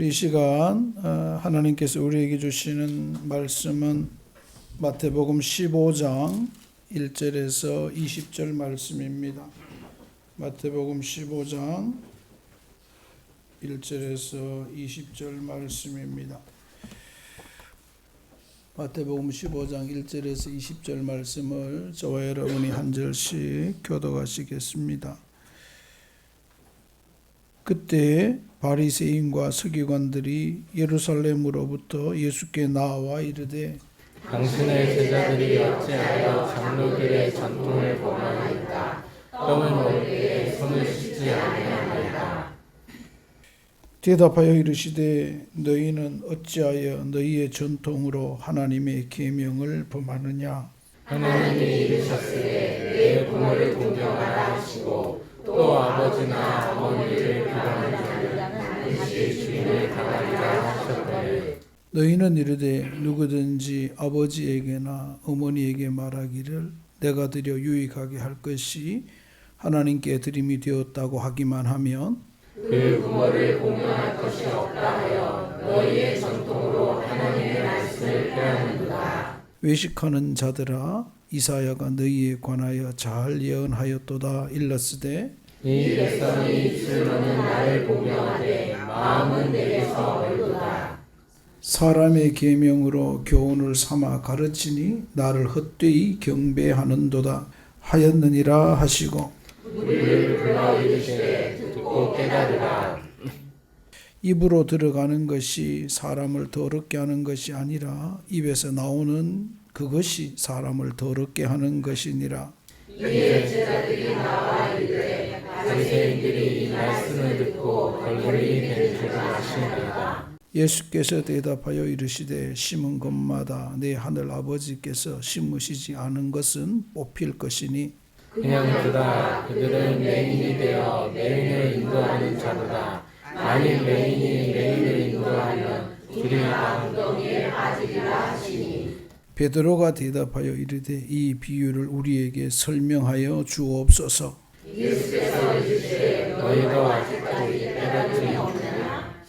우리 이 시간 하나님께서 우리에게 주시는 말씀은 마태복음 15장 1절에서 20절 말씀입니다. 마태복음 15장 1절에서 20절 말씀입니다. 마태복음 15장 1절에서 20절 말씀을 저와 여러분이 한 절씩 교독하시겠습니다. 그때 바리새인과 서기관들이 예루살렘으로부터 예수께 나와 이르되 당신의 제자들이 어찌하여 장로들의 전통을 범하나이까? 떡을 먹을 때에 손을 씻지 아니하나이까? 대답하여 이르시되 너희는 어찌하여 너희의 전통으로 하나님의 계명을 범하느냐? 하나님이 이르셨으되 내 부모를 존경하라 하시고 또 아버지나 어머니를 비방하는 자는 반드시 주인을 당하리라 하셨거늘. 너희는 이르되 누구든지 아버지에게나 어머니에게 말하기를 내가 드려 유익하게 할 것이 하나님께 드림이 되었다고 하기만 하면 그 부모를 공경할 것이 없다 하여 너희의 전통으로 하나님의 말씀을 빼앗는도다. 외식하는 자들아 이사야가 너희에 관하여 잘 예언하였도다. 일렀으되 이 백성이 입술로는 나를 공경하되 마음은 내게서 멀도다. 사람의 계명으로 교훈을 삼아 가르치니 나를 헛되이 경배하는도다 하였느니라 하시고 우리를 불러 이르시되 듣고 깨달으라. 입으로 들어가는 것이 사람을 더럽게 하는 것이 아니라 입에서 나오는 그것이 사람을 더럽게 하는 것이니라. 이에 제자들이 나와 이르되 바리새인들이 이 말씀을 듣고 걸림이 된 줄 아시나이다. 예수께서 대답하여 이르시되 심은 것마다 내 하늘 아버지께서 심으시지 않은 것은 뽑힐 것이니 그냥 두다. 그들은 맹인이 되어 맹인을 인도하는 자도다. 만일 맹인이 맹인을 인도하면 둘이 다 웅덩이에 빠지리라 하시니. 베드로가 대답하여 이르되 이 비유를 우리에게 설명하여 주옵소서. 예수께서 이르시되 너희도 아직까지 깨닫지 못하느냐?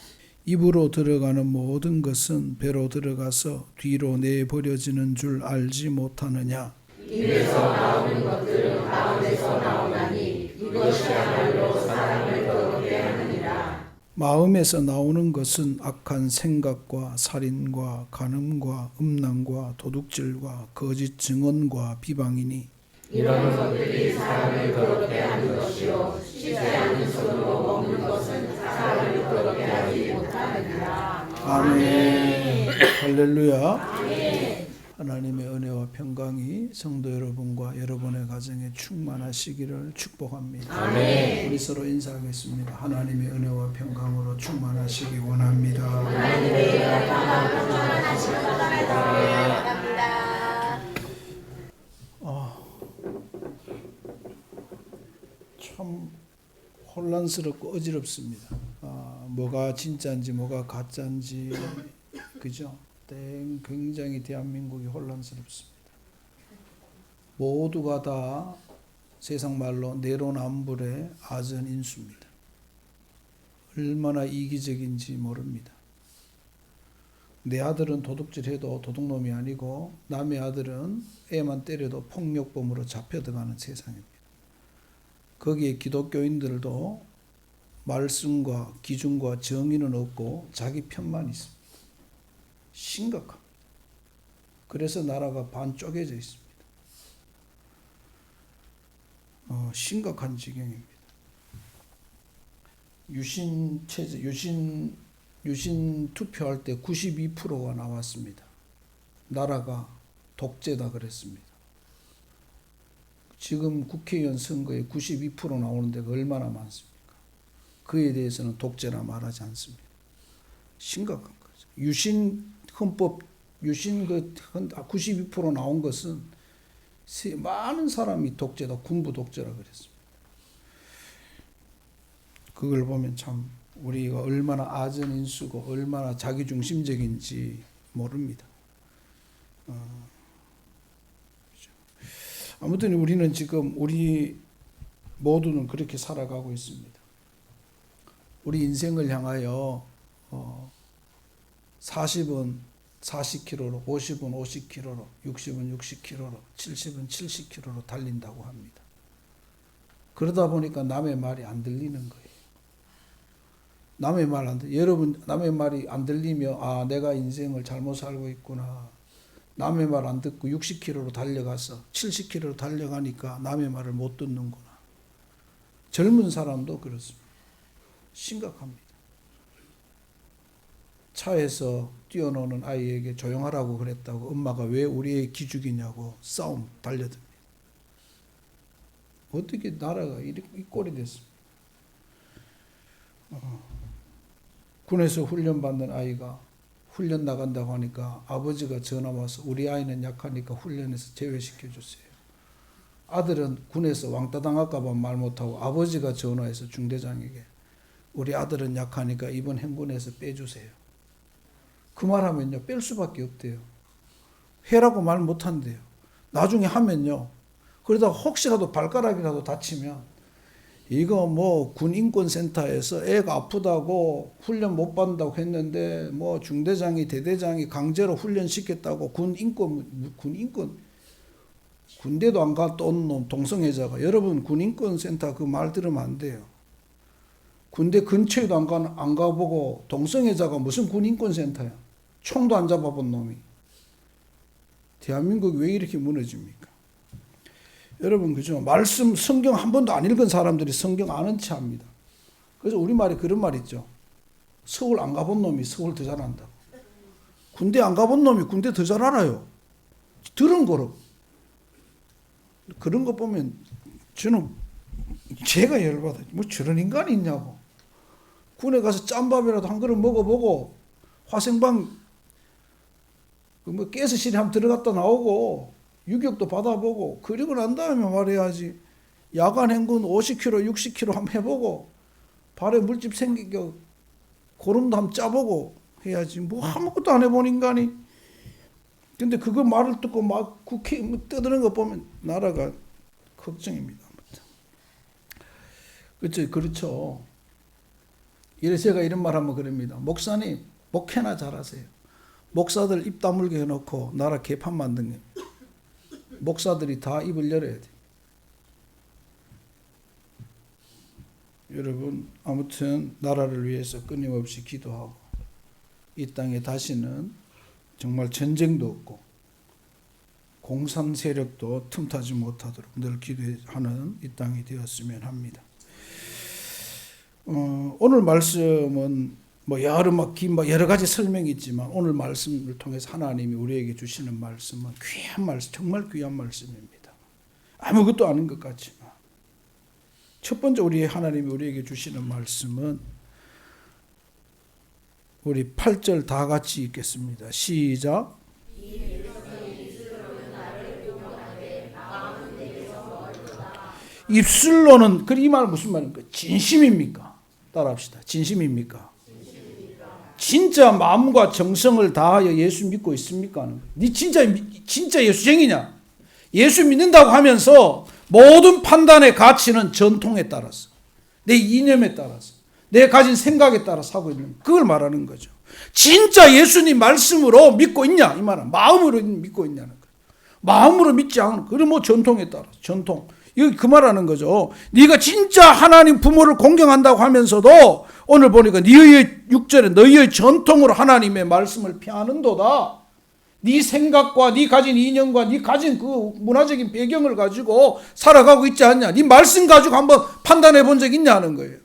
입으로 들어가는 모든 것은 배로 들어가서 뒤로 내버려지는 줄 알지 못하느냐? 입에서 나오는 것들은 마음에서 나오나니 이것이야말로 사람을 더럽게 하느니라. 마음에서 나오는 것은 악한 생각과 살인과 간음과 음란과 도둑질과 거짓 증언과 비방이니 이런 것들이 사람을 더럽게 하는 것이요 씻지 않은 손으로 먹는 것은 사람을 더럽게 하지 못하느니라. 아멘. 할렐루야. 하나님의 은혜와 평강이 성도 여러분과 여러분의 가정에 충만하시기를 축복합니다. 아멘. 우리 서로 인사하겠습니다. 하나님의 은혜와 평강으로 충만하시기 원합니다. 하나님의 평강으로 충만하시기 원합니다. 참 혼란스럽고 어지럽습니다. 뭐가 진짜인지 뭐가 가짜인지 그죠? 굉장히 대한민국이 혼란스럽습니다. 모두가 다 세상 말로 내로남불의 아전인수입니다. 얼마나 이기적인지 모릅니다. 내 아들은 도둑질해도 도둑놈이 아니고 남의 아들은 애만 때려도 폭력범으로 잡혀들어가는 세상입니다. 거기에 기독교인들도 말씀과 기준과 정의는 없고 자기 편만 있습니다. 심각합니다. 그래서 나라가 반 쪼개져 있습니다. 심각한 지경입니다. 유신 체제, 유신 투표할 때 92%가 나왔습니다. 나라가 독재다 그랬습니다. 지금 국회의원 선거에 92% 나오는 데가 얼마나 많습니까? 그에 대해서는 독재라 말하지 않습니다. 심각한 거죠. 유신 헌법, 유신 92% 나온 것은 많은 사람이 독재다, 군부 독재라 그랬습니다. 그걸 보면 참 우리가 얼마나 아전인수고 얼마나 자기중심적인지 모릅니다. 아무튼 우리는 지금 우리 모두는 그렇게 살아가고 있습니다. 우리 인생을 향하여 40은 40km로, 50은 50km로, 60은 60km로, 70은 70km로 달린다고 합니다. 그러다 보니까 남의 말이 안 들리는 거예요. 남의 말 안 들려. 여러분, 남의 말이 안 들리며, 아, 내가 인생을 잘못 살고 있구나. 남의 말 안 듣고 60km로 달려가서 70km로 달려가니까 남의 말을 못 듣는구나. 젊은 사람도 그렇습니다. 심각합니다. 차에서 뛰어노는 아이에게 조용하라고 그랬다고 엄마가 왜 우리 애 기죽이냐고 싸움 달려듭니다. 어떻게 나라가 이 꼴이 됐습니까? 군에서 훈련받는 아이가 훈련 나간다고 하니까 아버지가 전화 와서 우리 아이는 약하니까 훈련에서 제외시켜 주세요. 아들은 군에서 왕따 당할까 봐 말 못하고 아버지가 전화해서 중대장에게 우리 아들은 약하니까 이번 행군에서 빼주세요. 그 말하면요, 뺄 수밖에 없대요. 해라고 말 못한대요. 나중에 하면요, 그러다가 혹시라도 발가락이라도 다치면 이거 뭐 군인권센터에서 애가 아프다고 훈련 못 받는다고 했는데 뭐 중대장이 대대장이 강제로 훈련시켰다고 군인권 군대도 안 갔다 온 놈 동성애자가, 여러분 군인권센터 그 말 들으면 안 돼요. 군대 근처에도 안 가보고 동성애자가 무슨 군인권센터야. 총도 안 잡아본 놈이. 대한민국이 왜 이렇게 무너집니까? 여러분, 그죠? 말씀, 성경 한 번도 안 읽은 사람들이 성경 아는 체 합니다. 그래서 우리말에 그런 말 있죠. 서울 안 가본 놈이 서울 더 잘한다고. 군대 안 가본 놈이 군대 더 잘 알아요. 들은 거로. 그런 거 보면 저는 제가 열받아요. 뭐 저런 인간이 있냐고. 군에 가서 짬밥이라도 한 그릇 먹어보고 화생방 뭐 가스실에 한번 들어갔다 나오고 유격도 받아보고 그리고 난 다음에 말해야지. 야간 행군 50km, 60km 한번 해보고 발에 물집 생기게 고름도 한번 짜보고 해야지. 뭐 아무것도 안 해본 인간이. 근데 그거 말을 듣고 막 국회 떠드는 거 보면 나라가 걱정입니다. 그렇죠. 이래서 제가 이런 말 하면 그럽니다. 목사님, 목회나 잘하세요. 목사들 입 다물게 해놓고 나라 개판 만든 거예요. 목사들이 다 입을 열어야 돼요. 여러분, 아무튼 나라를 위해서 끊임없이 기도하고 이 땅에 다시는 정말 전쟁도 없고 공산 세력도 틈타지 못하도록 늘 기도하는 이 땅이 되었으면 합니다. 오늘 말씀은 뭐 여러 가지 설명이 있지만 오늘 말씀을 통해서 하나님이 우리에게 주시는 말씀은 귀한 말씀, 정말 귀한 말씀입니다. 아무것도 아닌 것 같지만 첫 번째 하나님이 우리에게 주시는 말씀은 우리 8절 다 같이 읽겠습니다. 시작. 입술로는, 이 말 무슨 말입니까? 진심입니까? 따라합시다. 진심입니까? 진짜 마음과 정성을 다하여 예수 믿고 있습니까? 네 진짜 예수쟁이냐? 예수 믿는다고 하면서 모든 판단의 가치는 전통에 따라서, 내 이념에 따라서, 내 가진 생각에 따라서 하고 있는, 그걸 말하는 거죠. 진짜 예수님 말씀으로 믿고 있냐? 이 말은 마음으로 믿고 있냐는 거예요. 마음으로 믿지 않은, 그럼 뭐 전통에 따라서, 전통. 이거 그 말하는 거죠. 네가 진짜 하나님 부모를 공경한다고 하면서도 오늘 보니까 너희의 6절에 너희의 전통으로 하나님의 말씀을 피하는도다. 네 생각과 네 가진 이념과 네 가진 그 문화적인 배경을 가지고 살아가고 있지 않냐. 네 말씀 가지고 한번 판단해 본 적 있냐 하는 거예요.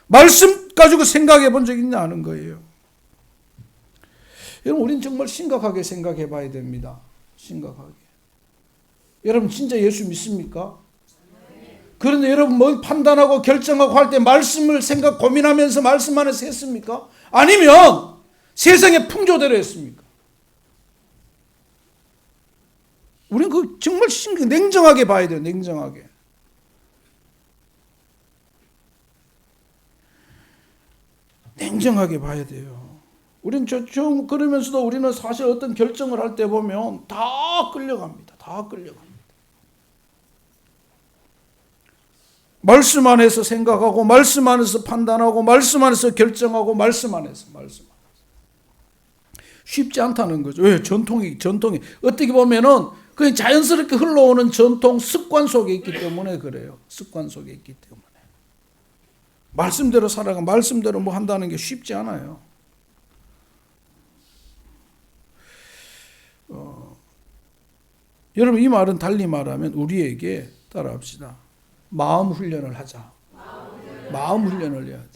말씀 가지고 생각해 본 적 있냐 하는 거예요. 여러분, 우리는 정말 심각하게 생각해 봐야 됩니다. 심각하게. 여러분, 진짜 예수 믿습니까? 그런데 여러분, 뭘 판단하고 결정하고 할 때 말씀을 고민하면서 말씀 안에서 했습니까? 아니면 세상의 풍조대로 했습니까? 우리는 그 정말 냉정하게 봐야 돼요. 냉정하게. 냉정하게 봐야 돼요. 우리는 그러면서도 우리는 사실 어떤 결정을 할 때 보면 다 끌려갑니다. 다 끌려갑니다. 말씀 안에서 생각하고, 말씀 안에서 판단하고, 말씀 안에서 결정하고, 말씀 안에서. 쉽지 않다는 거죠. 왜? 전통이 어떻게 보면은 그냥 자연스럽게 흘러오는 전통 습관 속에 있기 때문에 그래요. 습관 속에 있기 때문에. 말씀대로 살아가 말씀대로 뭐 한다는 게 쉽지 않아요. 여러분 이 말은 달리 말하면 우리에게 따라합시다. 마음 훈련을 하자. 마음 훈련을 해야 돼.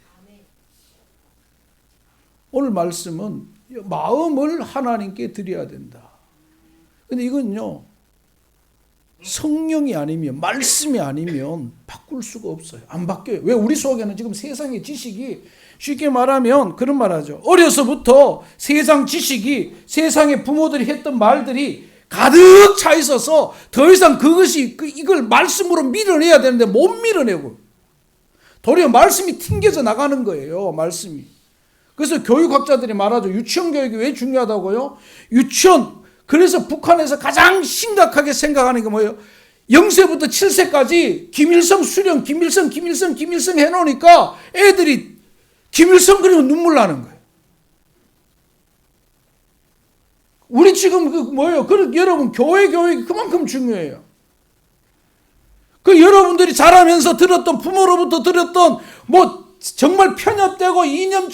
오늘 말씀은 마음을 하나님께 드려야 된다. 근데 이건요, 성령이 아니면, 말씀이 아니면 바꿀 수가 없어요. 안 바뀌어요. 왜? 우리 속에는 지금 세상의 지식이, 쉽게 말하면 그런 말 하죠. 어려서부터 세상 지식이, 세상의 부모들이 했던 말들이 가득 차 있어서 더 이상 그것이, 이걸 말씀으로 밀어내야 되는데 못 밀어내고, 도리어 말씀이 튕겨져 나가는 거예요. 말씀이. 그래서 교육학자들이 말하죠. 유치원 교육이 왜 중요하다고요? 유치원, 그래서 북한에서 가장 심각하게 생각하는 게 뭐예요? 0세부터 7세까지 김일성 수령, 김일성 해놓으니까 애들이 김일성 그리면 눈물 나는 거예요. 우리 지금 그 뭐예요? 여러분 교회 교육이 그만큼 중요해요. 그 여러분들이 자라면서 들었던 부모로부터 들었던 뭐 정말 편협되고 이념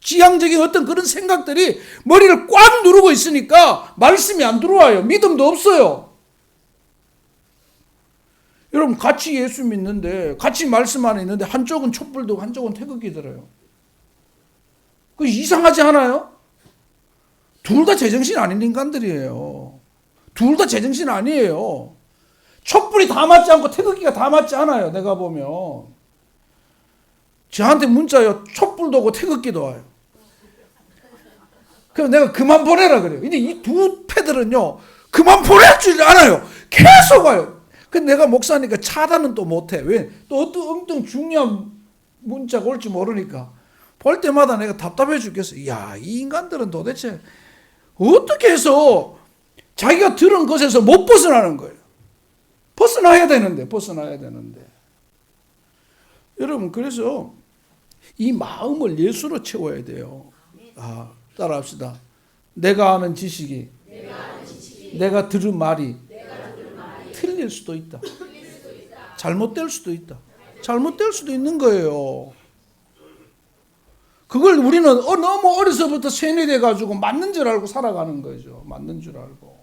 지향적인 어떤 그런 생각들이 머리를 꽉 누르고 있으니까 말씀이 안 들어와요. 믿음도 없어요. 여러분 같이 예수 믿는데 같이 말씀 안에 있는데 한쪽은 촛불 들고 한쪽은 태극기 들어요. 그 이상하지 않아요? 둘 다 제정신 아닌 인간들이에요. 둘 다 제정신 아니에요. 촛불이 다 맞지 않고 태극기가 다 맞지 않아요. 내가 보면 저한테 문자요. 촛불도 오고 태극기도 와요. 그래서 내가 그만 보내라 그래요. 근데 이 두 패들은요, 그만 보낼 줄 알아요. 계속 와요. 근데 내가 목사니까 차단은 또 못해. 왜? 또 어떤 중요한 문자가 올지 모르니까. 볼 때마다 내가 답답해 죽겠어. 야, 이 인간들은 도대체 어떻게 해서 자기가 들은 것에서 못 벗어나는 거예요. 벗어나야 되는데. 여러분, 그래서 이 마음을 예수로 채워야 돼요. 따라합시다. 내가 아는 지식이, 내가 들은 말이 틀릴 수도 있다. 잘못될 수도 있다. 잘못될 수도 있는 거예요. 그걸 우리는 너무 어려서부터 세뇌돼가지고 맞는 줄 알고 살아가는 거죠. 맞는 줄 알고.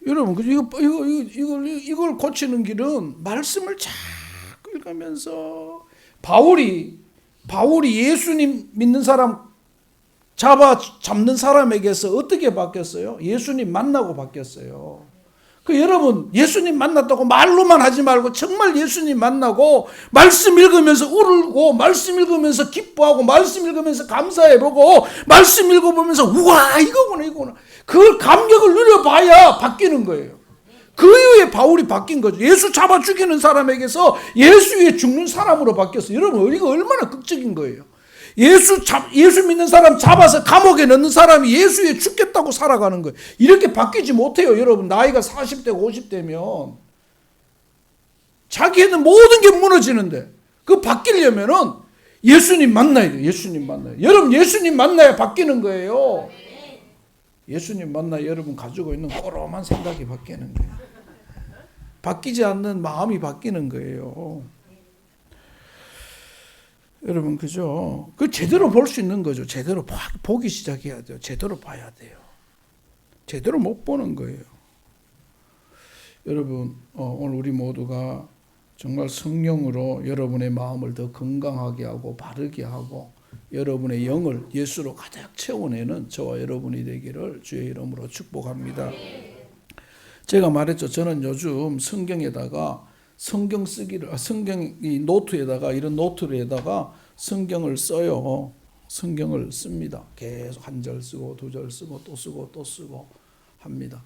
여러분, 이걸 고치는 길은 말씀을 자꾸 읽으면서 바울이 예수님 믿는 사람 잡는 사람에게서 어떻게 바뀌었어요? 예수님 만나고 바뀌었어요. 그 여러분 예수님 만났다고 말로만 하지 말고 정말 예수님 만나고 말씀 읽으면서 울고 말씀 읽으면서 기뻐하고 말씀 읽으면서 감사해보고 말씀 읽어보면서 우와 이거구나 그걸 감격을 누려봐야 바뀌는 거예요. 그 이후에 바울이 바뀐 거죠. 예수 잡아 죽이는 사람에게서 예수 위에 죽는 사람으로 바뀌었어요. 여러분 이거 얼마나 극적인 거예요. 예수 믿는 사람 잡아서 감옥에 넣는 사람이 예수 위에 죽겠다고 살아가는 거예요. 이렇게 바뀌지 못해요. 여러분 나이가 40대고 50대면 자기에는 모든 게 무너지는데 그 바뀌려면은 예수님 만나야 돼요. 예수님 만나요. 여러분 예수님 만나야 바뀌는 거예요. 예수님 만나 여러분 가지고 있는 꼬롬한 생각이 바뀌는 거예요. 바뀌지 않는 마음이 바뀌는 거예요. 여러분 그죠? 그 제대로 볼 수 있는 거죠. 제대로 보기 시작해야 돼요. 제대로 봐야 돼요. 제대로 못 보는 거예요. 여러분 오늘 우리 모두가 정말 성령으로 여러분의 마음을 더 건강하게 하고 바르게 하고 여러분의 영을 예수로 가득 채워내는 저와 여러분이 되기를 주의 이름으로 축복합니다. 제가 말했죠. 저는 요즘 성경에다가 성경 쓰기를 성경이 노트에다가 이런 노트에다가 성경을 써요. 성경을 씁니다. 계속 한 절 쓰고 두 절 쓰고 또 쓰고 또 쓰고 합니다.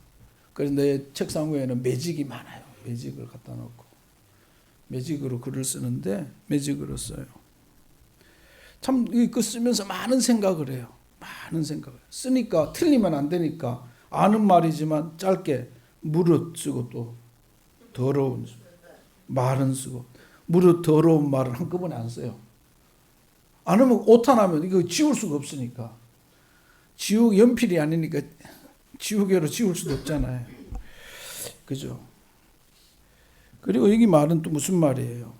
그래서 내 책상 위에는 매직이 많아요. 매직을 갖다 놓고 매직으로 글을 쓰는데 매직으로 써요. 참 그 쓰면서 많은 생각을 해요. 많은 생각을 쓰니까 틀리면 안 되니까 아는 말이지만 짧게 무릇 쓰고 또 더러운 말은 쓰고 무릇 더러운 말은 한꺼번에 안 써요. 안 하면 오탄하면 이거 지울 수가 없으니까. 연필이 아니니까 지우개로 지울 수도 없잖아요. 그죠? 그리고 여기 말은 또 무슨 말이에요?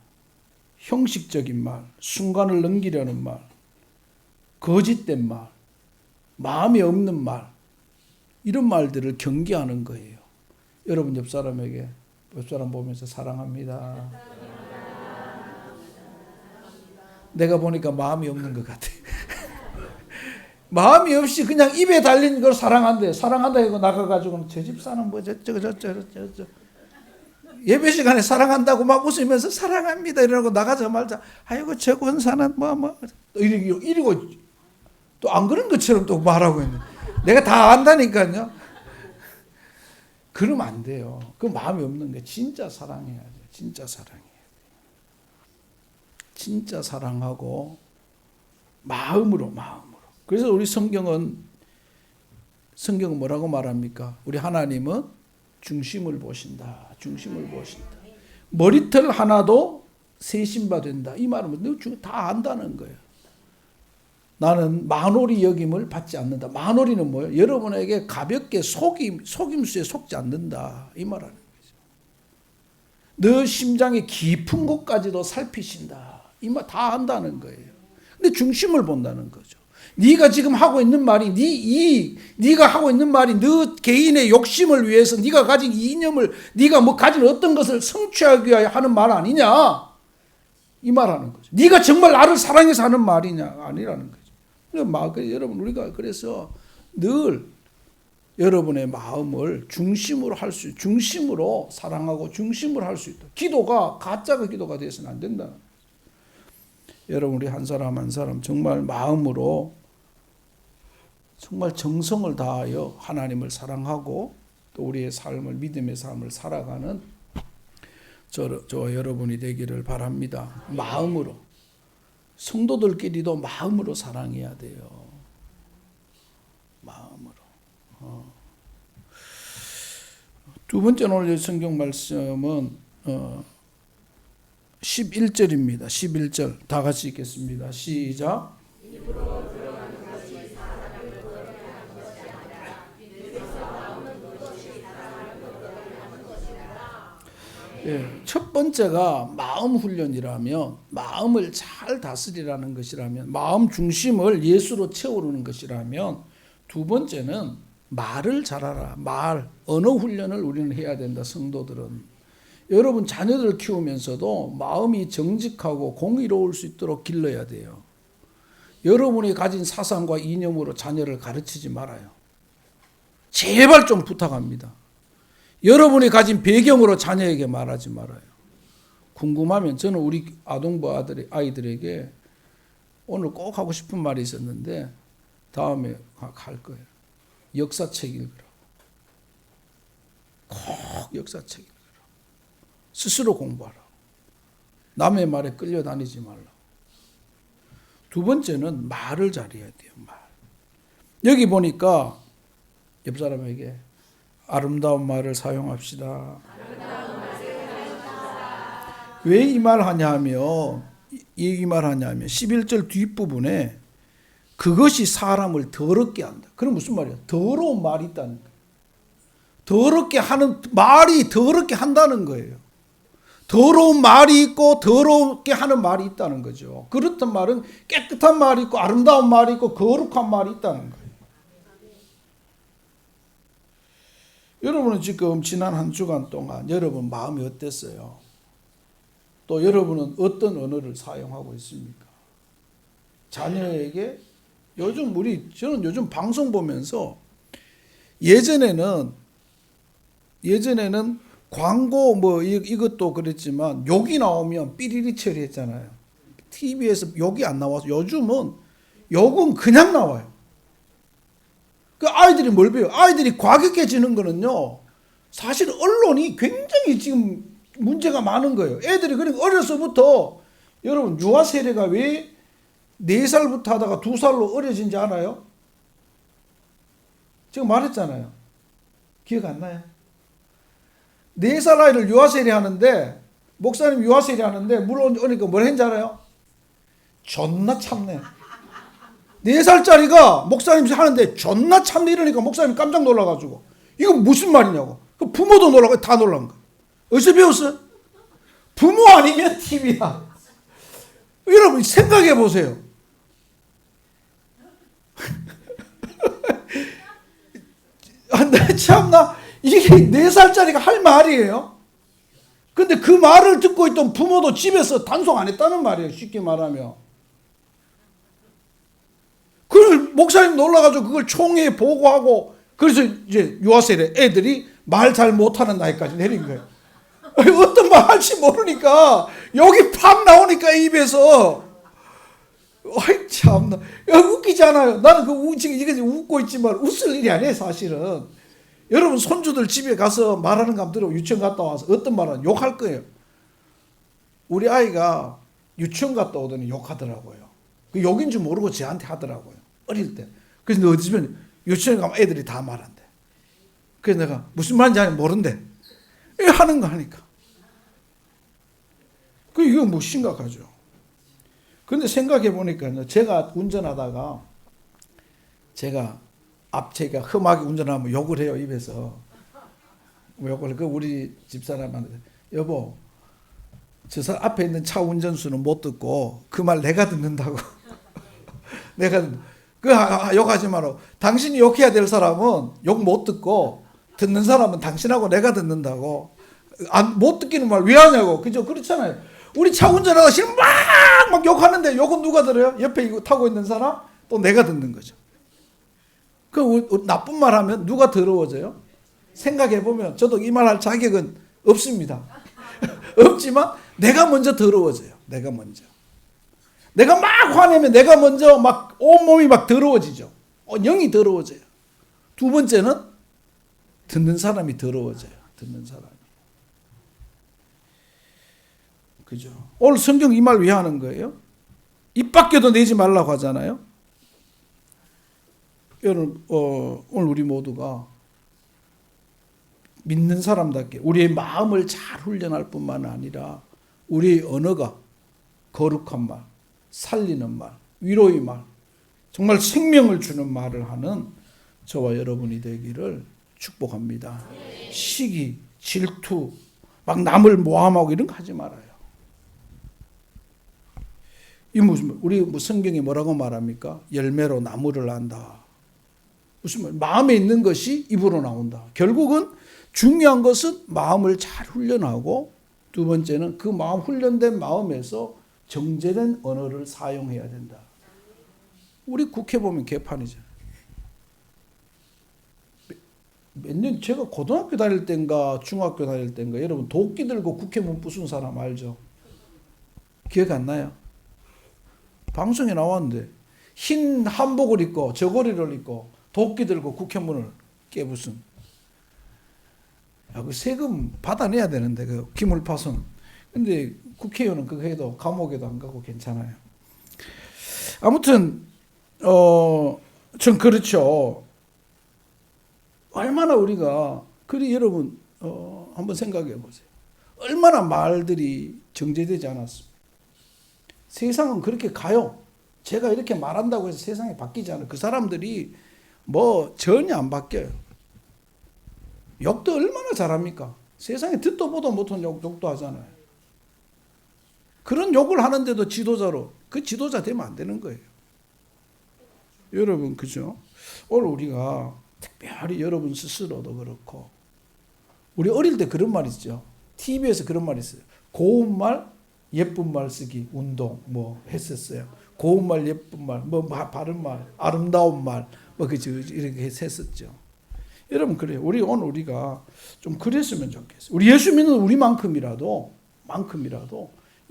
형식적인 말, 순간을 넘기려는 말, 거짓된 말, 마음이 없는 말, 이런 말들을 경계하는 거예요. 여러분 옆 사람 보면서 사랑합니다. 내가 보니까 마음이 없는 것 같아. 마음이 없이 그냥 입에 달린 걸 사랑한대. 사랑한다 이거 나가가지고 저 집사는 뭐 저쩌고 예배 시간에 사랑한다고 막 웃으면서 사랑합니다 이러고 나가자마자 아이고 저 권사는 뭐 이러고 또 안 그런 것처럼 또 말하고 있는. 내가 다 안다니까요. 그러면 안 돼요. 그 마음이 없는 게 진짜 사랑해야 돼요. 진짜 사랑해야 돼요. 진짜 사랑하고 마음으로. 그래서 우리 성경은 뭐라고 말합니까? 우리 하나님은 중심을 보신다. 머리털 하나도 세심받는다. 이 말은 다 안다는 거예요. 나는 만홀히 여김을 받지 않는다. 만홀히는 뭐예요? 여러분에게 가볍게 속임수에 속지 않는다. 이 말하는 거죠. 너 심장의 깊은 곳까지도 살피신다. 이 말 다 안다는 거예요. 근데 중심을 본다는 거죠. 네가 지금 하고 있는 말이 네가 하고 있는 말이 너 개인의 욕심을 위해서 네가 가진 이념을 네가 뭐 가진 어떤 것을 성취하기 위하여 하는 말 아니냐? 이 말하는 거죠. 네가 정말 나를 사랑해서 하는 말이냐? 아니라는 거죠. 여러분 우리가 그래서 늘 여러분의 마음을 중심으로 사랑하고 중심으로 할 수 있다. 기도가 가짜가 기도가 되어서는 안 된다. 여러분 우리 한 사람 한 사람 정말 마음으로 정말 정성을 다하여 하나님을 사랑하고 또 우리의 삶을 믿음의 삶을 살아가는 저와 여러분이 되기를 바랍니다. 마음으로. 성도들끼리도 마음으로 사랑해야 돼요. 마음으로. 두 번째 오늘 성경 말씀은 11절입니다. 11절 다 같이 읽겠습니다. 시작. 첫 번째가 마음 훈련이라면 마음을 잘 다스리라는 것이라면 마음 중심을 예수로 채우는 것이라면 두 번째는 말을 잘하라. 언어 훈련을 우리는 해야 된다. 성도들은. 여러분 자녀들 키우면서도 마음이 정직하고 공의로울 수 있도록 길러야 돼요. 여러분이 가진 사상과 이념으로 자녀를 가르치지 말아요. 제발 좀 부탁합니다. 여러분이 가진 배경으로 자녀에게 말하지 말아요. 궁금하면 저는 우리 아동부 아이들에게 오늘 꼭 하고 싶은 말이 있었는데 다음에 할 거예요. 역사책 읽으라고. 꼭 역사책 읽으라고. 스스로 공부하라고. 남의 말에 끌려다니지 말라고. 두 번째는 말을 잘해야 돼요. 여기 보니까 옆 사람에게 아름다운 말을 사용합시다. 왜 이 말 하냐면 11절 뒷부분에 그것이 사람을 더럽게 한다. 그럼 무슨 말이야? 더러운 말이 있다는 거예요. 더럽게 하는 말이 더럽게 한다는 거예요. 더러운 말이 있고 더럽게 하는 말이 있다는 거죠. 그렇단 말은 깨끗한 말이 있고 아름다운 말이 있고 거룩한 말이 있다는 거예요. 여러분은 지금 지난 한 주간 동안 여러분 마음이 어땠어요? 또 여러분은 어떤 언어를 사용하고 있습니까? 자녀에게 저는 요즘 방송 보면서 예전에는 광고 이것도 그랬지만 욕이 나오면 삐리리 처리했잖아요. TV에서 욕이 안 나와서 요즘은 욕은 그냥 나와요. 그 아이들이 뭘 배워요? 아이들이 과격해지는 거는요. 사실 언론이 굉장히 지금 문제가 많은 거예요. 애들이 그러니까 어려서부터 여러분 유아 세례가 왜 4살부터 하다가 2살로 어려진지 아나요? 제가 말했잖아요. 기억 안 나요? 4살 아이를 유아 세례 하는데 목사님 유아 세례 하는데 물어오니까 뭘 했는지 알아요? 존나 참네. 4살짜리가 목사님 하는데 존나 참네 이러니까 목사님 깜짝 놀라가지고 이거 무슨 말이냐고. 그 부모도 놀라고 다 놀란 거야. 어디서 배웠어요? 부모 아니면 TV야. 여러분 생각해 보세요. 참나 이게 4살짜리가 할 말이에요. 근데 그 말을 듣고 있던 부모도 집에서 단속 안 했다는 말이에요. 쉽게 말하면. 그걸 목사님 놀라가지고 그걸 총회에 보고하고 그래서 이제 유아세례 애들이 말 잘 못하는 나이까지 내린 거예요. 어떤 말 할지 모르니까 여기 팍 나오니까 입에서 아이 참나 웃기지 않아요. 나는 지금 이게 웃고 있지만 웃을 일이 아니에요 사실은. 여러분 손주들 집에 가서 말하는 거 들어 유치원 갔다 와서 어떤 말은 욕할 거예요. 우리 아이가 유치원 갔다 오더니 욕하더라고요. 그 욕인 줄 모르고 저한테 하더라고요. 어릴 때. 그래서 너 어디 면 유치원 가면 애들이 다 말한대. 그래서 내가 무슨 말인지 모른대. 하는 거 하니까. 이거 뭐 심각하죠. 근데 생각해 보니까 제가 운전하다가 제가 험하게 운전하면 욕을 해요 입에서. 욕을 우리 집사람한테 여보 저 사람 앞에 있는 차 운전수는 못 듣고 그 말 내가 듣는다고. 내가 욕하지 마라. 당신이 욕해야 될 사람은 욕 못 듣고 듣는 사람은 당신하고 내가 듣는다고. 못 듣기는 말 왜 하냐고. 그죠? 그렇잖아요. 우리 차 운전하다 싫으면 막 욕하는데 욕은 누가 들어요? 옆에 이거 타고 있는 사람? 또 내가 듣는 거죠. 그 나쁜 말 하면 누가 더러워져요? 생각해 보면 저도 이 말 할 자격은 없습니다. 없지만 내가 먼저 더러워져요. 내가 먼저. 내가 막 화내면 내가 먼저 막 온몸이 막 더러워지죠. 영이 더러워져요. 두 번째는 듣는 사람이 더러워져요. 듣는 사람이. 그죠? 오늘 성경 이 말 왜 하는 거예요? 입 밖에도 내지 말라고 하잖아요. 여러분, 오늘 우리 모두가 믿는 사람답게 우리의 마음을 잘 훈련할 뿐만 아니라 우리의 언어가 거룩한 말, 살리는 말, 위로의 말, 정말 생명을 주는 말을 하는 저와 여러분이 되기를 축복합니다. 시기, 질투, 막 남을 모함하고 이런 거 하지 말아요. 이 무슨 우리 성경이 뭐라고 말합니까? 열매로 나무를 안다. 무슨 말? 마음에 있는 것이 입으로 나온다. 결국은 중요한 것은 마음을 잘 훈련하고 두 번째는 그 마음 훈련된 마음에서 정제된 언어를 사용해야 된다. 우리 국회 보면 개판이잖아요. 몇 년 제가 고등학교 다닐 때인가 중학교 다닐 때인가 여러분 도끼 들고 국회 문 부순 사람 알죠? 기억 안 나요? 방송에 나왔는데 흰 한복을 입고 저고리를 입고 도끼 들고 국회 문을 깨부순. 그 세금 받아내야 되는데 그 기물파손. 근데 국회의원은 그거 해도 감옥에도 안 가고 괜찮아요. 아무튼 전 그렇죠. 얼마나 우리가 여러분 한번 생각해 보세요. 얼마나 말들이 정제되지 않았습니까? 세상은 그렇게 가요. 제가 이렇게 말한다고 해서 세상이 바뀌지 않아요. 그 사람들이 뭐 전혀 안 바뀌어요. 욕도 얼마나 잘합니까? 세상에 듣도 보도 못한 욕도 하잖아요. 그런 욕을 하는데도 지도자로 그 지도자 되면 안 되는 거예요. 여러분 그죠? 오늘 우리가 특별히 여러분 스스로도 그렇고 우리 어릴 때 그런 말 있죠. TV에서 그런 말 있어요. 고운 말, 예쁜 말 쓰기 운동 뭐 했었어요. 고운 말, 예쁜 말, 뭐 바른 말, 아름다운 말 뭐 이렇게 했었죠. 여러분 그래요. 오늘 우리가 좀 그랬으면 좋겠어요. 우리 예수 믿는 우리만큼이라도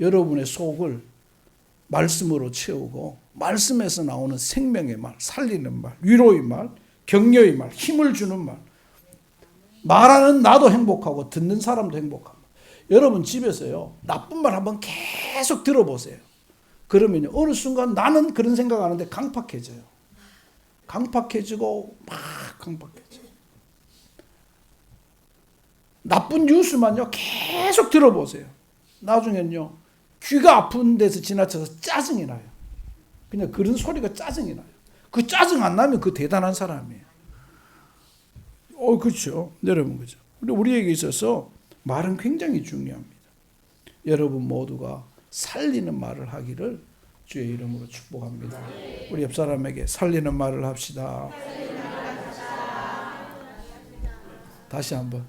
여러분의 속을 말씀으로 채우고 말씀에서 나오는 생명의 말, 살리는 말, 위로의 말, 격려의 말, 힘을 주는 말. 말하는 나도 행복하고 듣는 사람도 행복합니다. 여러분 집에서요. 나쁜 말 한번 계속 들어보세요. 그러면 어느 순간 나는 그런 생각 안 하는데 강팍해져요. 강팍해지고 막 강팍해져요. 나쁜 뉴스만요. 계속 들어보세요. 나중엔요. 귀가 아픈 데서 지나쳐서 짜증이 나요. 그냥 그런 소리가 짜증이 나요. 그 짜증 안 나면 그 대단한 사람이에요. 그렇죠. 여러분, 그죠. 우리에게 있어서 말은 굉장히 중요합니다. 여러분 모두가 살리는 말을 하기를 주의 이름으로 축복합니다. 우리 옆 사람에게 살리는 말을 합시다. 다시 한번.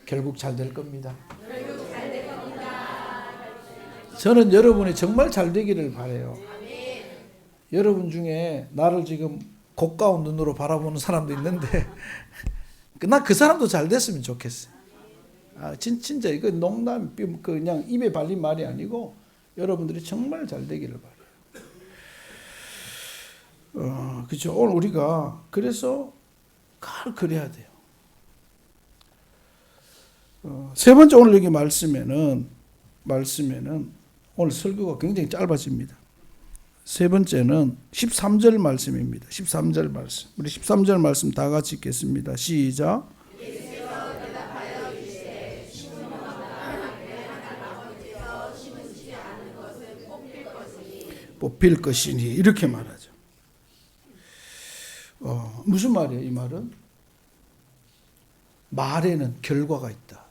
결국 잘 될 겁니다. 저는 여러분이 정말 잘 되기를 바라요. 여러분 중에 나를 지금 고가운 눈으로 바라보는 사람도 있는데 나 그 사람도 잘 됐으면 좋겠어요. 진짜 이거 농담 그냥 입에 발린 말이 아니고 여러분들이 정말 잘 되기를 바라요. 그렇죠. 오늘 우리가 그래서 그래야 돼요. 세 번째 오늘 여기 말씀에는 오늘 설교가 굉장히 짧아집니다. 세 번째는 13절 말씀입니다. 13절 말씀. 우리 13절 말씀 다 같이 읽겠습니다. 시작. 뽑힐 것이니 이렇게 말하죠. 무슨 말이에요? 이 말은 말에는 결과가 있다.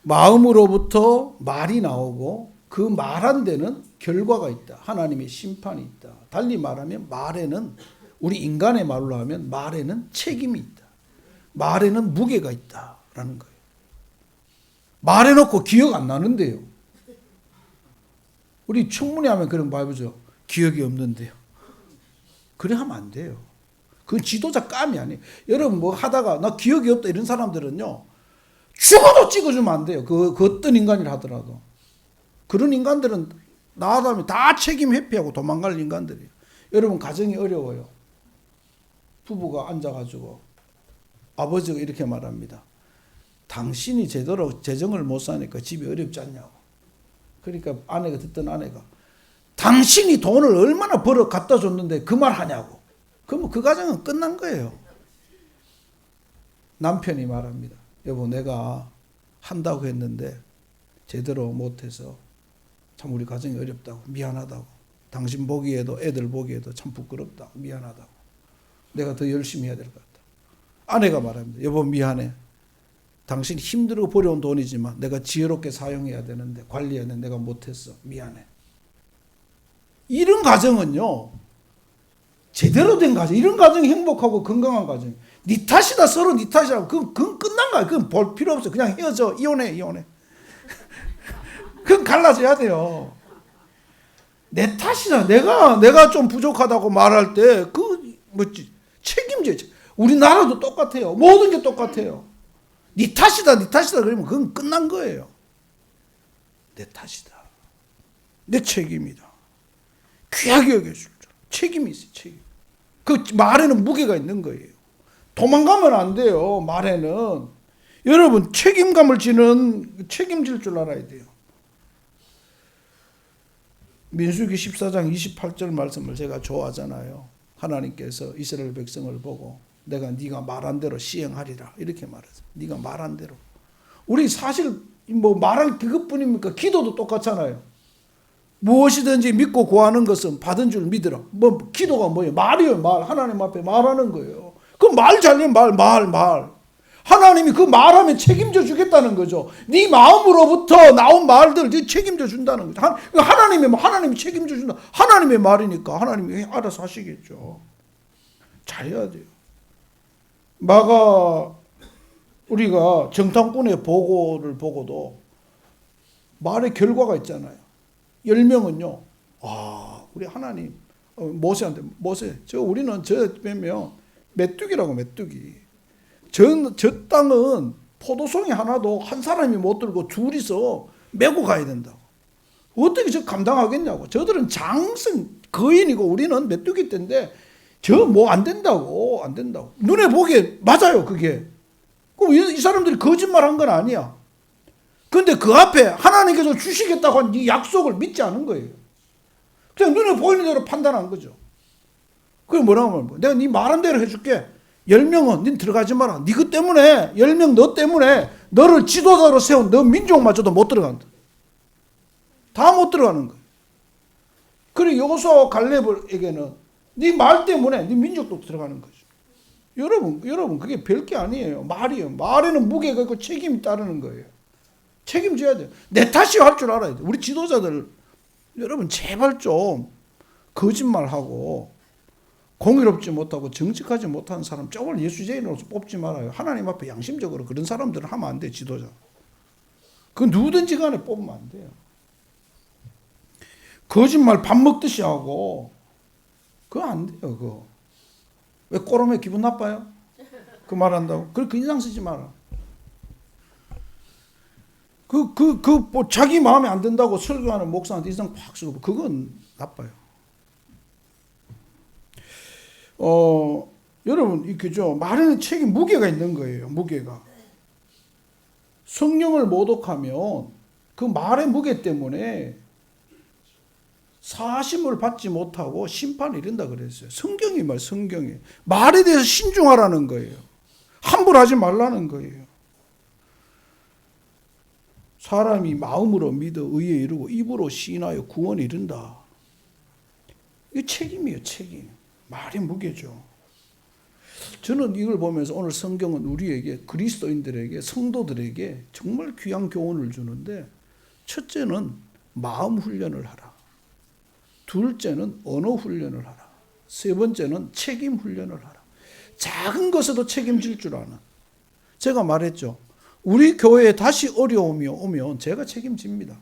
마음으로부터 말이 나오고 그 말한 데는 결과가 있다. 하나님의 심판이 있다. 달리 말하면 말에는 우리 인간의 말로 하면 말에는 책임이 있다. 말에는 무게가 있다라는 거예요. 말해놓고 기억 안 나는데요. 우리 청문회 하면 그런 거 봐보죠. 기억이 없는데요. 그래 하면 안 돼요. 그 지도자 깜이 아니에요. 여러분 뭐 하다가 나 기억이 없다 이런 사람들은요. 죽어도 찍어주면 안 돼요. 그 어떤 인간이라 하더라도. 그런 인간들은 나가다면 다 책임 회피하고 도망갈 인간들이에요. 여러분 가정이 어려워요. 부부가 앉아가지고 아버지가 이렇게 말합니다. 당신이 제대로 재정을 못 사니까 집이 어렵지 않냐고. 그러니까 아내가 듣던 아내가 당신이 돈을 얼마나 벌어 갖다 줬는데 그 말 하냐고. 그러면 그 가정은 끝난 거예요. 남편이 말합니다. 여보 내가 한다고 했는데 제대로 못해서 참 우리 가정이 어렵다고 미안하다고 당신 보기에도 애들 보기에도 참 부끄럽다고 미안하다고 내가 더 열심히 해야 될 것 같다. 아내가 말합니다. 여보 미안해. 당신 힘들고 버려온 돈이지만 내가 지혜롭게 사용해야 되는데 관리해야 되는데 내가 못했어. 미안해. 이런 가정은요. 제대로 된 가정. 이런 가정이 행복하고 건강한 가정. 네 탓이다 서로 네 탓이라고. 그건 끝난 거야. 그건 볼 필요 없어. 그냥 헤어져. 이혼해. 그건 갈라져야 돼요. 내 탓이다. 내가 좀 부족하다고 말할 때 책임져. 우리나라도 똑같아요. 모든 게 똑같아요. 네 탓이다. 그러면 그건 끝난 거예요. 내 탓이다. 내 책임이다. 귀하게 여겨줄 줄. 책임이 있어요. 책임. 그 말에는 무게가 있는 거예요. 도망가면 안 돼요. 말에는. 여러분 책임감을 책임질 줄 알아야 돼요. 민수기 14장 28절 말씀을 제가 좋아하잖아요. 하나님께서 이스라엘 백성을 보고 내가 네가 말한 대로 시행하리라 이렇게 말하죠. 네가 말한 대로. 우리 사실 뭐 말할 그것뿐입니까? 기도도 똑같잖아요. 무엇이든지 믿고 구하는 것은 받은 줄 믿으라. 기도가 뭐예요? 말이에요. 말. 하나님 앞에 말하는 거예요. 그 말 잘리면 말. 하나님이 그 말하면 책임져 주겠다는 거죠. 네 마음으로부터 나온 말들 네 책임져 준다는 거죠. 하나님이 책임져 준다. 하나님의 말이니까 하나님이 알아서 하시겠죠. 잘해야 돼요. 우리가 정탐꾼의 보고를 보고도 말의 결과가 있잖아요. 10명은요. 우리 하나님 모세한테 우리는 빼면 메뚜기라고 메뚜기. 저 땅은 포도송이 하나도 한 사람이 못 들고 둘이서 메고 가야 된다고. 어떻게 저 감당하겠냐고. 저들은 장성 거인이고 우리는 메뚜기 때인데 저 뭐 안 된다고. 눈에 보기에 맞아요 그게. 그럼 이 사람들이 거짓말한 건 아니야. 그런데 그 앞에 하나님께서 주시겠다고 한 이 약속을 믿지 않은 거예요. 그냥 눈에 보이는 대로 판단한 거죠. 그게 뭐라고 하면 내가 네 말한 대로 해줄게. 10명은 닌 들어가지 마라. 네 그 때문에 10명 너 때문에 너를 지도자로 세운 너 민족마저도 못 들어간다. 다 못 들어가는 거예요. 그리고 여호수아와 갈렙에게는 네 말 때문에 네 민족도 들어가는 거죠. 여러분 그게 별게 아니에요. 말이에요. 말에는 무게가 있고 책임이 따르는 거예요. 책임져야 돼요. 내 탓이 할 줄 알아야 돼요. 우리 지도자들 여러분 제발 좀 거짓말하고 공의롭지 못하고 정직하지 못하는 사람 저걸 예수제인으로서 뽑지 말아요. 하나님 앞에 양심적으로 그런 사람들은 하면 안 돼. 지도자. 그 누구든지 간에 뽑으면 안 돼요. 거짓말 밥 먹듯이 하고 그거 안 돼요. 그거. 왜 꼬르면 기분 나빠요? 그 말한다고? 그렇게 인상 쓰지 마라. 뭐 자기 마음에 안 든다고 설교하는 목사한테 인상 팍 쓰고 그건 나빠요. 여러분 이게죠. 말에는 책임 무게가 있는 거예요. 무게가. 성령을 모독하면 그 말의 무게 때문에 사심을 받지 못하고 심판을 이른다 그랬어요. 성경이 말 성경이 말에 대해서 신중하라는 거예요. 함부로 하지 말라는 거예요. 사람이 마음으로 믿어 의에 이르고 입으로 시인하여 구원에 이른다. 이게 책임이에요. 책임. 말의 무게죠. 저는 이걸 보면서 오늘 성경은 우리에게 그리스도인들에게 성도들에게 정말 귀한 교훈을 주는데 첫째는 마음 훈련을 하라. 둘째는 언어 훈련을 하라. 세 번째는 책임 훈련을 하라. 작은 것에도 책임질 줄 아는. 제가 말했죠. 우리 교회에 다시 어려움이 오면 제가 책임집니다.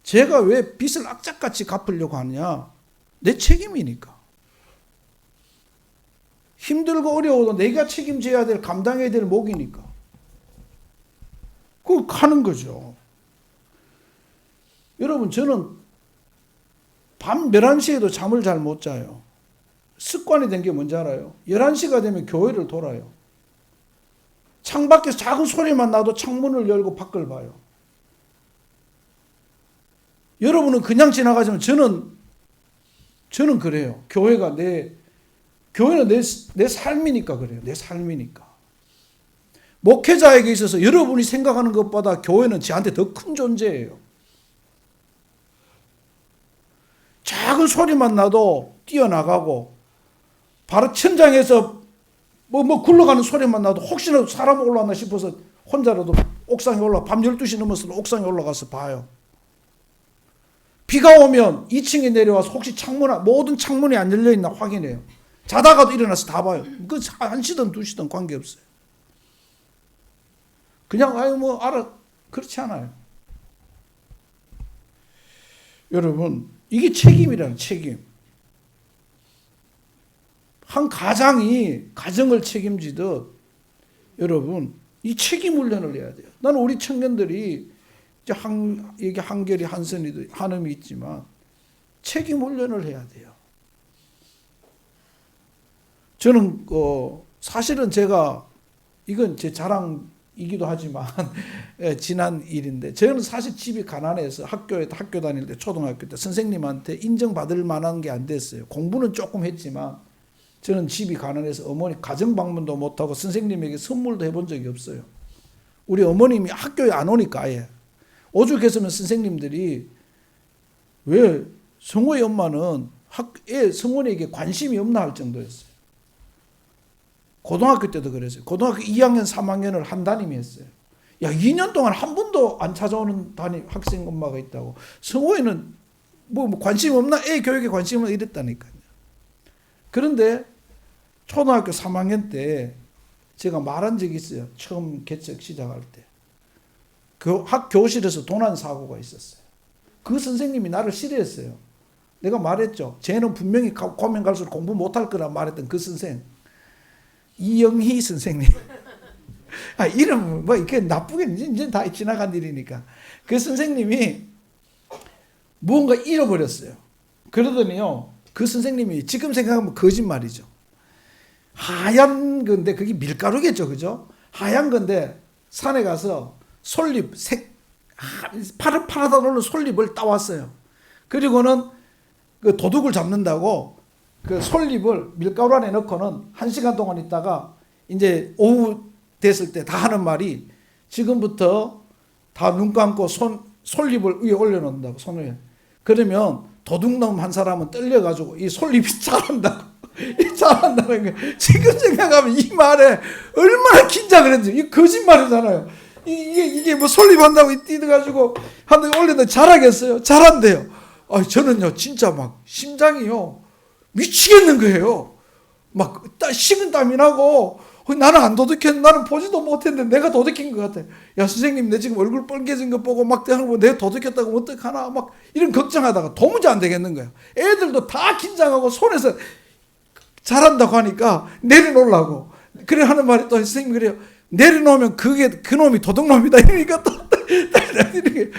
제가 왜 빚을 악착같이 갚으려고 하느냐? 내 책임이니까. 힘들고 어려워도 내가 책임져야 될, 감당해야 될 몫이니까. 그걸 하는 거죠. 여러분, 저는 밤 11시에도 잠을 잘 못 자요. 습관이 된 게 뭔지 알아요? 11시가 되면 교회를 돌아요. 창밖에서 작은 소리만 나도 창문을 열고 밖을 봐요. 여러분은 그냥 지나가지만 저는 그래요. 교회는 내 삶이니까 그래요. 내 삶이니까. 목회자에게 있어서 여러분이 생각하는 것보다 교회는 저한테 더 큰 존재예요. 작은 소리만 나도 뛰어나가고 바로 천장에서 뭐 굴러가는 소리만 나도 혹시나 사람 올라왔나 싶어서 혼자라도 옥상에 밤 12시 넘어서 옥상에 올라가서 봐요. 비가 오면 2층에 내려와서 혹시 모든 창문이 안 열려있나 확인해요. 자다가도 일어나서 다 봐요. 그 1시든 2시든 관계없어요. 그냥 그렇지 않아요. 여러분 이게 책임이라는 책임. 한 가정을 책임지듯 여러분 이 책임 훈련을 해야 돼요. 나는 우리 청년들이 이제 이게 한결이 한음이 있지만 책임 훈련을 해야 돼요. 저는 사실은 제가 이건 제 자랑이기도 하지만 지난 일인데 저는 사실 집이 가난해서 학교 다닐 때 초등학교 때 선생님한테 인정받을 만한 게 안 됐어요. 공부는 조금 했지만 저는 집이 가난해서 어머니 가정 방문도 못하고 선생님에게 선물도 해본 적이 없어요. 우리 어머님이 학교에 안 오니까 아예. 오죽했으면 선생님들이 왜 성호의 엄마는 성원에게 관심이 없나 할 정도였어요. 고등학교 때도 그랬어요. 고등학교 2학년, 3학년을 한 담임이 했어요. 야, 2년 동안 한 번도 안 찾아오는 학생 엄마가 있다고. 성호에는 뭐 관심 없나? 애 교육에 관심 없나? 이랬다니까요. 그런데 초등학교 3학년 때 제가 말한 적이 있어요. 처음 개척 시작할 때. 교실에서 도난 사고가 있었어요. 그 선생님이 나를 싫어했어요. 내가 말했죠. 쟤는 분명히 가면 갈수록 공부 못할 거라 말했던 그 선생. 이영희 선생님. 이름 이렇게 나쁘게 이제 다 지나간 일이니까. 그 선생님이 무언가 잃어버렸어요. 그러더니요. 그 선생님이 지금 생각하면 거짓말이죠. 하얀 건데 그게 밀가루겠죠. 그죠? 하얀 건데 산에 가서 솔잎 파릇파릇한 올라 솔잎을 따왔어요. 그리고는 그 도둑을 잡는다고 그 솔잎을 밀가루 안에 넣고는 1시간 동안 있다가 이제 오후 됐을 때 다 하는 말이 지금부터 다 눈 감고 솔잎을 위에 올려놓는다고 손 위에. 그러면 도둑놈 한 사람은 떨려가지고 이 솔잎이 자란다고. 자란다는 게 지금 생각하면 이 말에 얼마나 긴장을 했는지. 이 거짓말이잖아요. 이게 뭐 솔잎한다고 뛰어가지고 하는데 올렸는데 자라겠어요? 자란대요. 저는요 진짜 막 심장이요 미치겠는 거예요. 막 식은 땀이 나고 나는 안 도둑했는데 나는 보지도 못했는데 내가 도둑인 것 같아. 야 선생님 내 지금 얼굴 빨개진 거 보고 막 내가 도둑했다고 어떡하나 막 이런 걱정하다가 도무지 안 되겠는 거야. 애들도 다 긴장하고 손에서 자란다고 하니까 내려놓으려고 그래 하는 말이 또 선생님 그래요. 내려놓으면 그 놈이 도둑놈이다 이러니까 또 이렇게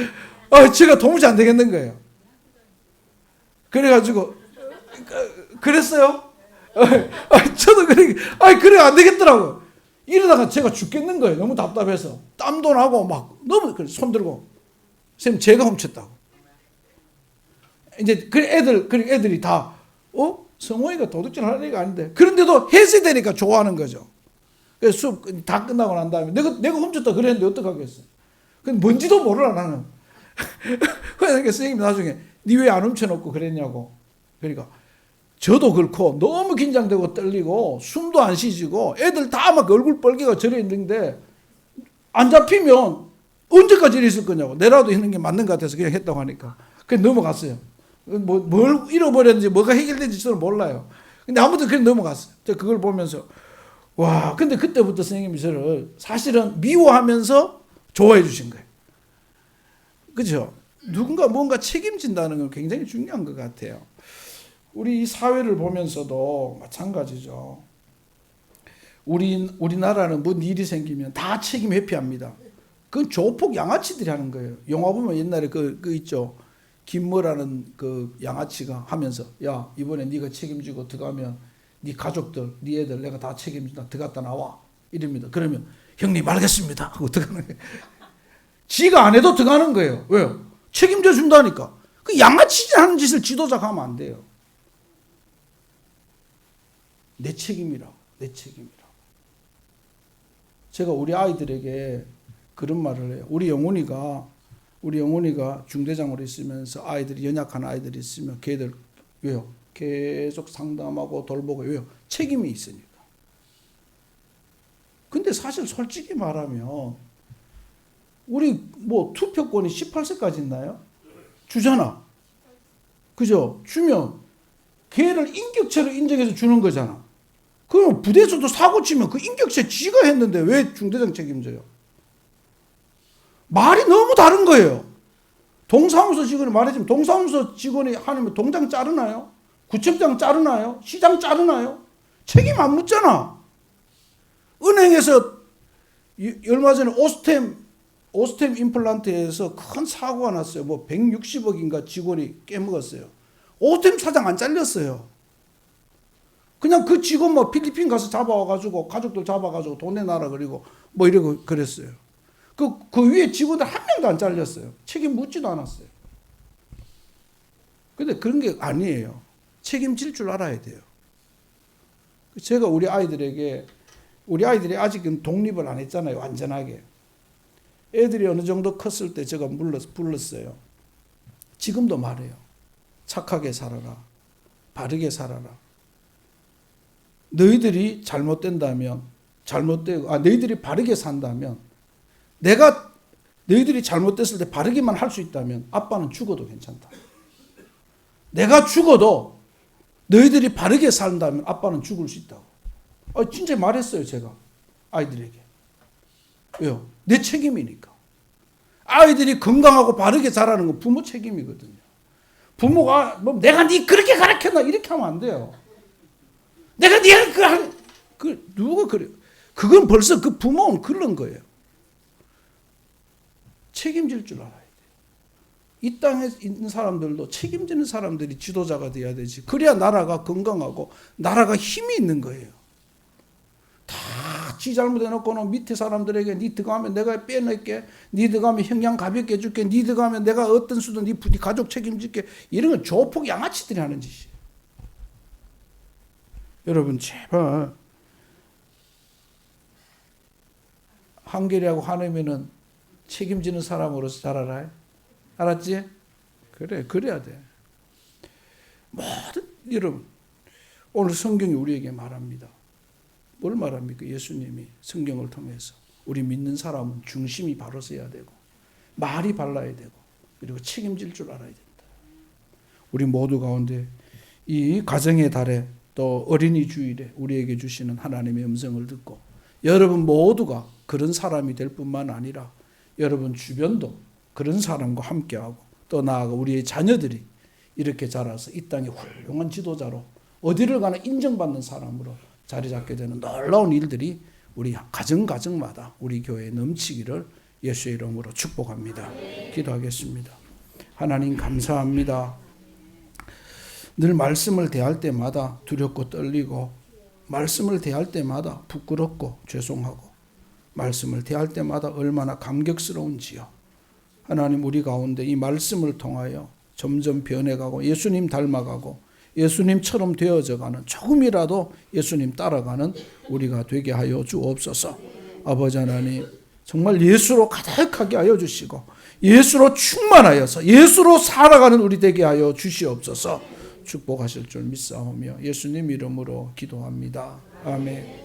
제가 도무지 안 되겠는 거예요. 그래가지고 그랬어요. 저도 그래 안 되겠더라고. 이러다가 제가 죽겠는 거예요. 너무 답답해서 땀도 나고 막 너무 손 들고 선생님 제가 훔쳤다고. 이제 그 애들이 다 성호이가 도둑질 할 애가 아닌데 그런데도 해세되니까 좋아하는 거죠. 그래서 수업 다 끝나고 난 다음에 내가 훔쳤다 그랬는데 어떡하겠어. 근데 뭔지도 몰라 나는. 그래서 선생님이 나중에 니 왜 안 훔쳐놓고 그랬냐고. 그러니까 저도 그렇고 너무 긴장되고 떨리고 숨도 안 쉬지고 애들 다 막 얼굴 빨개가 저려 있는데 안 잡히면 언제까지 이래 있을 거냐고. 내라도 있는 게 맞는 것 같아서 그냥 했다고 하니까. 그냥 넘어갔어요. 뭘 잃어버렸는지 뭐가 해결된지 저는 몰라요. 근데 아무튼 그냥 넘어갔어요. 저 그걸 보면서 와 근데 그때부터 선생님이 저를 사실은 미워하면서 좋아해 주신 거예요. 그렇죠? 누군가 뭔가 책임진다는 건 굉장히 중요한 것 같아요. 우리 이 사회를 보면서도 마찬가지죠. 우리나라는 뭔 일이 생기면 다 책임 회피합니다. 그건 조폭 양아치들이 하는 거예요. 영화 보면 옛날에 그 있죠. 김모라는 그 양아치가 하면서 야 이번에 네가 책임지고 들어가면 네 가족들, 네 애들 내가 다 책임진다. 들어갔다 나와. 이럽니다. 그러면 형님 알겠습니다 하고 들어가는 거예요. 지가 안 해도 들어가는 거예요. 왜요? 책임져 준다니까. 그 양아치 하는 짓을 지도자가 하면 안 돼요. 내 책임이라고. 내 책임이라고. 제가 우리 아이들에게 그런 말을 해요. 우리 영훈이가 중대장으로 있으면서 아이들이 연약한 아이들이 있으면 걔들 왜요? 계속 상담하고 돌보고 왜요? 책임이 있으니까. 근데 사실 솔직히 말하면 우리 뭐 투표권이 18세까지 있나요? 주잖아. 그죠? 주면 걔를 인격체로 인정해서 주는 거잖아. 그럼 부대에서도 사고 치면 그 인격체 지가 했는데 왜 중대장 책임져요? 말이 너무 다른 거예요. 동사무소 직원이 말해주면 동사무소 직원이 하면 동장 자르나요? 구청장 자르나요? 시장 자르나요? 책임 안 묻잖아. 은행에서 얼마 전에 오스템 임플란트에서 큰 사고가 났어요. 뭐 160억인가 직원이 깨먹었어요. 오스템 사장 안 잘렸어요. 그냥 그 직원 뭐 필리핀 가서 잡아와가지고 가족들 잡아가지고 돈 내놔라 그리고 뭐 이러고 그랬어요. 그 위에 직원들 한 명도 안 잘렸어요. 책임 묻지도 않았어요. 근데 그런 게 아니에요. 책임질 줄 알아야 돼요. 제가 우리 아이들이 아직은 독립을 안 했잖아요. 완전하게. 애들이 어느 정도 컸을 때 제가 불렀어요. 지금도 말해요. 착하게 살아라. 바르게 살아라. 너희들이 잘못된다면 너희들이 바르게 산다면 너희들이 잘못됐을 때 바르게만 할 수 있다면 아빠는 죽어도 괜찮다. 내가 죽어도 너희들이 바르게 산다면 아빠는 죽을 수 있다고. 진짜 말했어요, 제가. 아이들에게. 왜요? 내 책임이니까. 아이들이 건강하고 바르게 자라는 건 부모 책임이거든요. 부모가 뭐 내가 네 그렇게 가르쳤나 이렇게 하면 안 돼요. 내가 네가 누가 그래? 그건 벌써 그 부모는 그런 거예요. 책임질 줄 알아야 돼요. 이 땅에 있는 사람들도 책임지는 사람들이 지도자가 돼야 되지. 그래야 나라가 건강하고 나라가 힘이 있는 거예요. 다 지 잘못해놓고는 밑에 사람들에게 니 들어가면 내가 빼낼게. 니 들어가면 형량 가볍게 해줄게. 니 들어가면 내가 어떤 수든 니 가족 책임질게. 이런 건 조폭 양아치들이 하는 짓이에요. 여러분 제발 한결이하고 한음이는 책임지는 사람으로서 자라라. 알았지? 그래. 그래야 돼. 모든 여러분, 오늘 성경이 우리에게 말합니다. 뭘 말합니까? 예수님이 성경을 통해서 우리 믿는 사람은 중심이 바로 서야 되고 말이 발라야 되고 그리고 책임질 줄 알아야 된다. 우리 모두 가운데 이 가정의 달에 또 어린이 주일에 우리에게 주시는 하나님의 음성을 듣고 여러분 모두가 그런 사람이 될 뿐만 아니라 여러분 주변도 그런 사람과 함께하고 또 나아가 우리의 자녀들이 이렇게 자라서 이 땅의 훌륭한 지도자로 어디를 가나 인정받는 사람으로 자리 잡게 되는 놀라운 일들이 우리 가정마다 우리 교회에 넘치기를 예수의 이름으로 축복합니다. 기도하겠습니다. 하나님 감사합니다. 늘 말씀을 대할 때마다 두렵고 떨리고 말씀을 대할 때마다 부끄럽고 죄송하고 말씀을 대할 때마다 얼마나 감격스러운지요. 하나님 우리 가운데 이 말씀을 통하여 점점 변해가고 예수님 닮아가고 예수님처럼 되어져가는 조금이라도 예수님 따라가는 우리가 되게 하여 주옵소서. 아버지 하나님 정말 예수로 가득하게 하여 주시고 예수로 충만하여서 예수로 살아가는 우리 되게 하여 주시옵소서. 축복하실 줄 믿사오며 예수님 이름으로 기도합니다. 아멘.